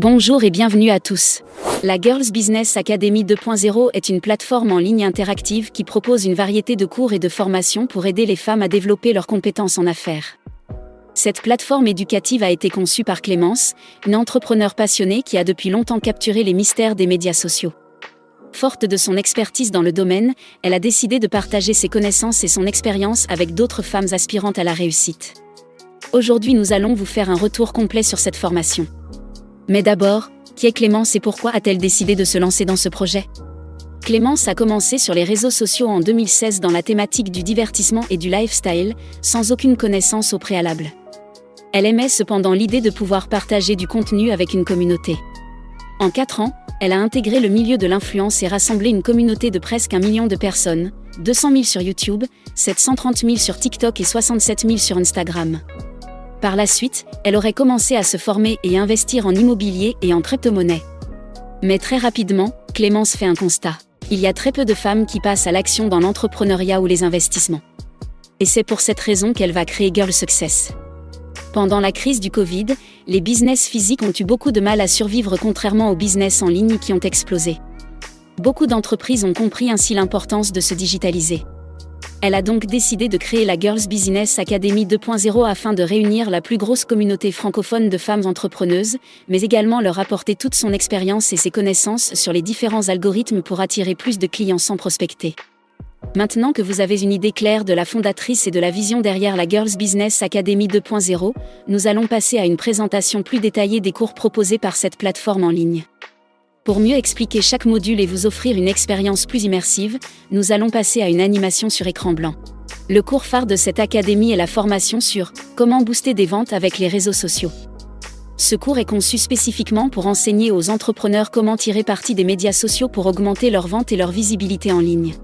Bonjour et bienvenue à tous. La Girls Business Academy 2.0 est une plateforme en ligne interactive qui propose une variété de cours et de formations pour aider les femmes à développer leurs compétences en affaires. Cette plateforme éducative a été conçue par Clémence, une entrepreneure passionnée qui a depuis longtemps capturé les mystères des médias sociaux. Forte de son expertise dans le domaine, elle a décidé de partager ses connaissances et son expérience avec d'autres femmes aspirantes à la réussite. Aujourd'hui, nous allons vous faire un retour complet sur cette formation. Mais d'abord, qui est Clémence et pourquoi a-t-elle décidé de se lancer dans ce projet ? Clémence a commencé sur les réseaux sociaux en 2016 dans la thématique du divertissement et du lifestyle, sans aucune connaissance au préalable. Elle aimait cependant l'idée de pouvoir partager du contenu avec une communauté. En 4 ans, elle a intégré le milieu de l'influence et rassemblé une communauté de presque 1 million de personnes, 200 000 sur YouTube, 730 000 sur TikTok et 67 000 sur Instagram. Par la suite, elle aurait commencé à se former et investir en immobilier et en crypto-monnaie. Mais très rapidement, Clémence fait un constat. Il y a très peu de femmes qui passent à l'action dans l'entrepreneuriat ou les investissements. Et c'est pour cette raison qu'elle va créer Girl Success. Pendant la crise du Covid, les business physiques ont eu beaucoup de mal à survivre contrairement aux business en ligne qui ont explosé. Beaucoup d'entreprises ont compris ainsi l'importance de se digitaliser. Elle a donc décidé de créer la Girls Business Academy 2.0 afin de réunir la plus grosse communauté francophone de femmes entrepreneuses, mais également leur apporter toute son expérience et ses connaissances sur les différents algorithmes pour attirer plus de clients sans prospecter. Maintenant que vous avez une idée claire de la fondatrice et de la vision derrière la Girls Business Academy 2.0, nous allons passer à une présentation plus détaillée des cours proposés par cette plateforme en ligne. Pour mieux expliquer chaque module et vous offrir une expérience plus immersive, nous allons passer à une animation sur écran blanc. Le cours phare de cette académie est la formation sur « Comment booster des ventes avec les réseaux sociaux ». Ce cours est conçu spécifiquement pour enseigner aux entrepreneurs comment tirer parti des médias sociaux pour augmenter leurs ventes et leur visibilité en ligne.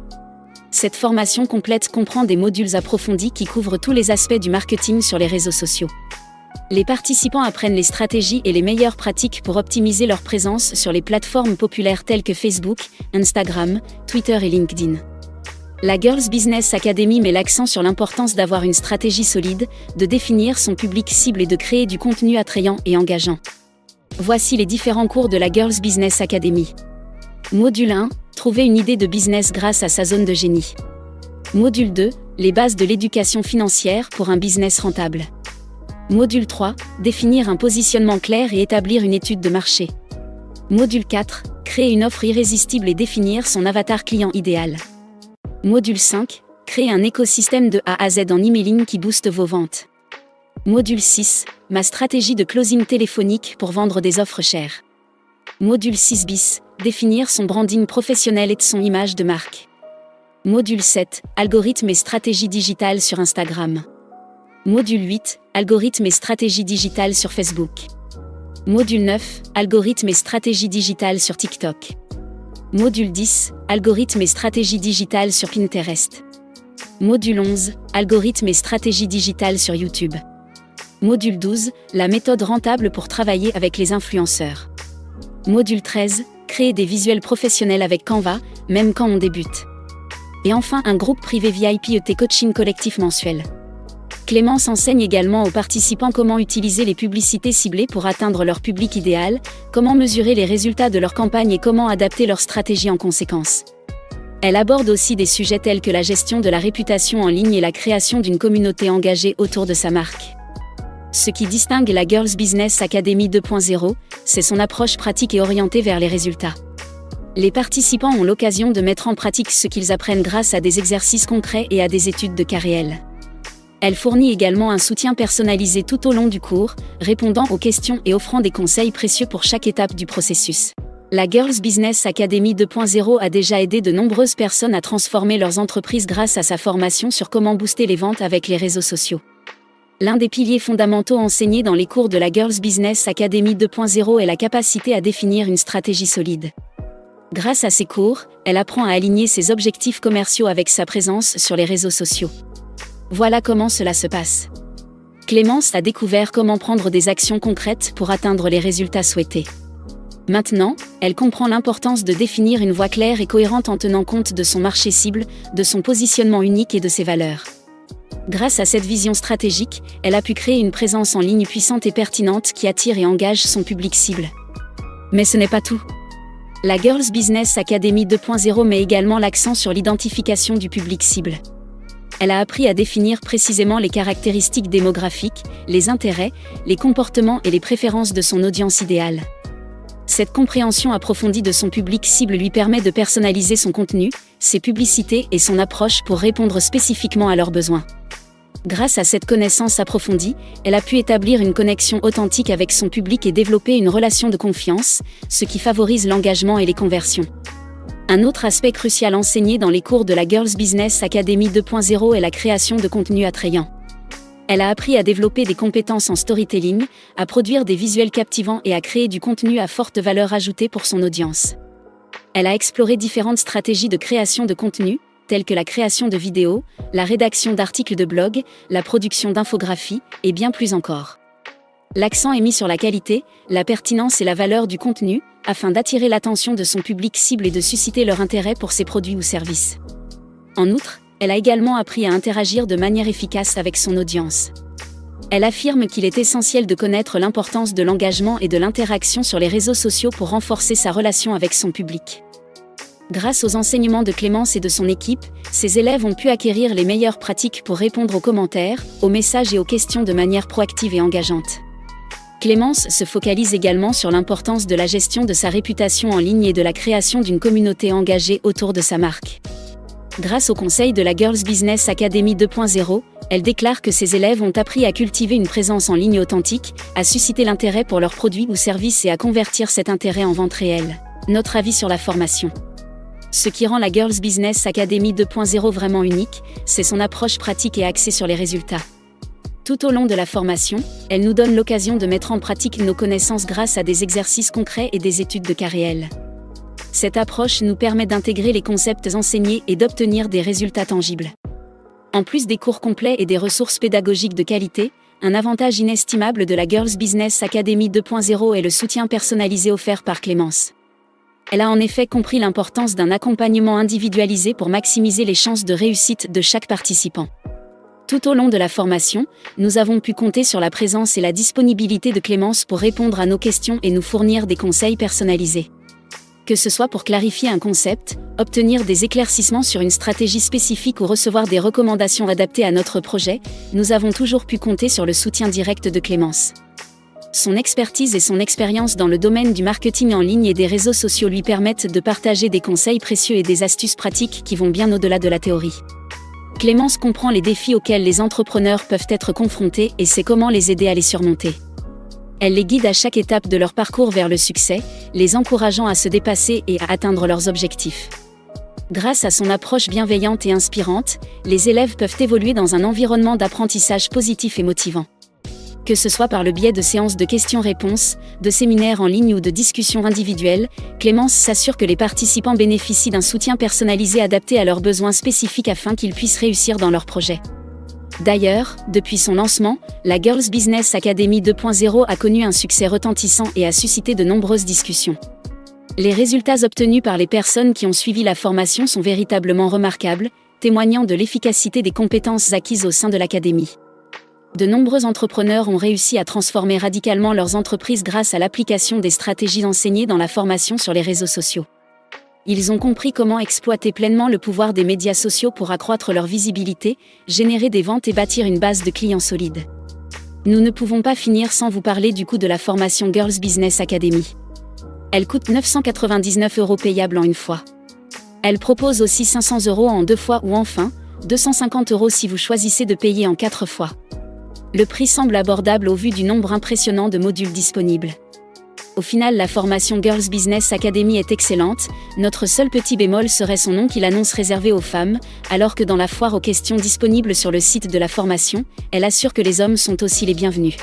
Cette formation complète comprend des modules approfondis qui couvrent tous les aspects du marketing sur les réseaux sociaux. Les participants apprennent les stratégies et les meilleures pratiques pour optimiser leur présence sur les plateformes populaires telles que Facebook, Instagram, Twitter et LinkedIn. La Girls Business Academy met l'accent sur l'importance d'avoir une stratégie solide, de définir son public cible et de créer du contenu attrayant et engageant. Voici les différents cours de la Girls Business Academy. Module 1, trouver une idée de business grâce à sa zone de génie. Module 2, les bases de l'éducation financière pour un business rentable. Module 3, définir un positionnement clair et établir une étude de marché. Module 4, créer une offre irrésistible et définir son avatar client idéal. Module 5, créer un écosystème de A à Z en emailing qui booste vos ventes. Module 6, ma stratégie de closing téléphonique pour vendre des offres chères. Module 6 bis, définir son branding professionnel et son image de marque. Module 7, algorithmes et stratégie digitale sur Instagram. Module 8, algorithmes et stratégie digitale sur Facebook. Module 9, algorithmes et stratégie digitale sur TikTok. Module 10, algorithmes et stratégie digitale sur Pinterest. Module 11, algorithmes et stratégie digitale sur YouTube. Module 12, la méthode rentable pour travailler avec les influenceurs. Module 13, créer des visuels professionnels avec Canva, même quand on débute. Et enfin un groupe privé VIP ET Coaching collectif mensuel. Clémence enseigne également aux participants comment utiliser les publicités ciblées pour atteindre leur public idéal, comment mesurer les résultats de leur campagne et comment adapter leur stratégie en conséquence. Elle aborde aussi des sujets tels que la gestion de la réputation en ligne et la création d'une communauté engagée autour de sa marque. Ce qui distingue la Girls Business Academy 2.0, c'est son approche pratique et orientée vers les résultats. Les participants ont l'occasion de mettre en pratique ce qu'ils apprennent grâce à des exercices concrets et à des études de cas réels. Elle fournit également un soutien personnalisé tout au long du cours, répondant aux questions et offrant des conseils précieux pour chaque étape du processus. La Girls Business Academy 2.0 a déjà aidé de nombreuses personnes à transformer leurs entreprises grâce à sa formation sur comment booster les ventes avec les réseaux sociaux. L'un des piliers fondamentaux enseignés dans les cours de la Girls Business Academy 2.0 est la capacité à définir une stratégie solide. Grâce à ces cours, elle apprend à aligner ses objectifs commerciaux avec sa présence sur les réseaux sociaux. Voilà comment cela se passe. Clémence a découvert comment prendre des actions concrètes pour atteindre les résultats souhaités. Maintenant, elle comprend l'importance de définir une voie claire et cohérente en tenant compte de son marché cible, de son positionnement unique et de ses valeurs. Grâce à cette vision stratégique, elle a pu créer une présence en ligne puissante et pertinente qui attire et engage son public cible. Mais ce n'est pas tout. La Girls Business Academy 2.0 met également l'accent sur l'identification du public cible. Elle a appris à définir précisément les caractéristiques démographiques, les intérêts, les comportements et les préférences de son audience idéale. Cette compréhension approfondie de son public cible lui permet de personnaliser son contenu, ses publicités et son approche pour répondre spécifiquement à leurs besoins. Grâce à cette connaissance approfondie, elle a pu établir une connexion authentique avec son public et développer une relation de confiance, ce qui favorise l'engagement et les conversions. Un autre aspect crucial enseigné dans les cours de la Girls Business Academy 2.0 est la création de contenus attrayants. Elle a appris à développer des compétences en storytelling, à produire des visuels captivants et à créer du contenu à forte valeur ajoutée pour son audience. Elle a exploré différentes stratégies de création de contenu, telles que la création de vidéos, la rédaction d'articles de blog, la production d'infographies, et bien plus encore. L'accent est mis sur la qualité, la pertinence et la valeur du contenu, afin d'attirer l'attention de son public cible et de susciter leur intérêt pour ses produits ou services. En outre, elle a également appris à interagir de manière efficace avec son audience. Elle affirme qu'il est essentiel de connaître l'importance de l'engagement et de l'interaction sur les réseaux sociaux pour renforcer sa relation avec son public. Grâce aux enseignements de Clémence et de son équipe, ses élèves ont pu acquérir les meilleures pratiques pour répondre aux commentaires, aux messages et aux questions de manière proactive et engageante. Clémence se focalise également sur l'importance de la gestion de sa réputation en ligne et de la création d'une communauté engagée autour de sa marque. Grâce aux conseils de la Girls Business Academy 2.0, elle déclare que ses élèves ont appris à cultiver une présence en ligne authentique, à susciter l'intérêt pour leurs produits ou services et à convertir cet intérêt en vente réelle. Notre avis sur la formation. Ce qui rend la Girls Business Academy 2.0 vraiment unique, c'est son approche pratique et axée sur les résultats. Tout au long de la formation, elle nous donne l'occasion de mettre en pratique nos connaissances grâce à des exercices concrets et des études de cas réels. Cette approche nous permet d'intégrer les concepts enseignés et d'obtenir des résultats tangibles. En plus des cours complets et des ressources pédagogiques de qualité, un avantage inestimable de la Girls Business Academy 2.0 est le soutien personnalisé offert par Clémence. Elle a en effet compris l'importance d'un accompagnement individualisé pour maximiser les chances de réussite de chaque participant. Tout au long de la formation, nous avons pu compter sur la présence et la disponibilité de Clémence pour répondre à nos questions et nous fournir des conseils personnalisés. Que ce soit pour clarifier un concept, obtenir des éclaircissements sur une stratégie spécifique ou recevoir des recommandations adaptées à notre projet, nous avons toujours pu compter sur le soutien direct de Clémence. Son expertise et son expérience dans le domaine du marketing en ligne et des réseaux sociaux lui permettent de partager des conseils précieux et des astuces pratiques qui vont bien au-delà de la théorie. Clémence comprend les défis auxquels les entrepreneurs peuvent être confrontés et sait comment les aider à les surmonter. Elle les guide à chaque étape de leur parcours vers le succès, les encourageant à se dépasser et à atteindre leurs objectifs. Grâce à son approche bienveillante et inspirante, les élèves peuvent évoluer dans un environnement d'apprentissage positif et motivant. Que ce soit par le biais de séances de questions-réponses, de séminaires en ligne ou de discussions individuelles, Clémence s'assure que les participants bénéficient d'un soutien personnalisé adapté à leurs besoins spécifiques afin qu'ils puissent réussir dans leurs projets. D'ailleurs, depuis son lancement, la Girls Business Academy 2.0 a connu un succès retentissant et a suscité de nombreuses discussions. Les résultats obtenus par les personnes qui ont suivi la formation sont véritablement remarquables, témoignant de l'efficacité des compétences acquises au sein de l'académie. De nombreux entrepreneurs ont réussi à transformer radicalement leurs entreprises grâce à l'application des stratégies enseignées dans la formation sur les réseaux sociaux. Ils ont compris comment exploiter pleinement le pouvoir des médias sociaux pour accroître leur visibilité, générer des ventes et bâtir une base de clients solide. Nous ne pouvons pas finir sans vous parler du coût de la formation Girls Business Academy. Elle coûte 999 € payables en une fois. Elle propose aussi 500 € en 2 fois ou enfin, 250 € si vous choisissez de payer en 4 fois. Le prix semble abordable au vu du nombre impressionnant de modules disponibles. Au final, la formation Girls Business Academy est excellente, notre seul petit bémol serait son nom qu'il annonce réservé aux femmes, alors que dans la foire aux questions disponible sur le site de la formation, elle assure que les hommes sont aussi les bienvenus.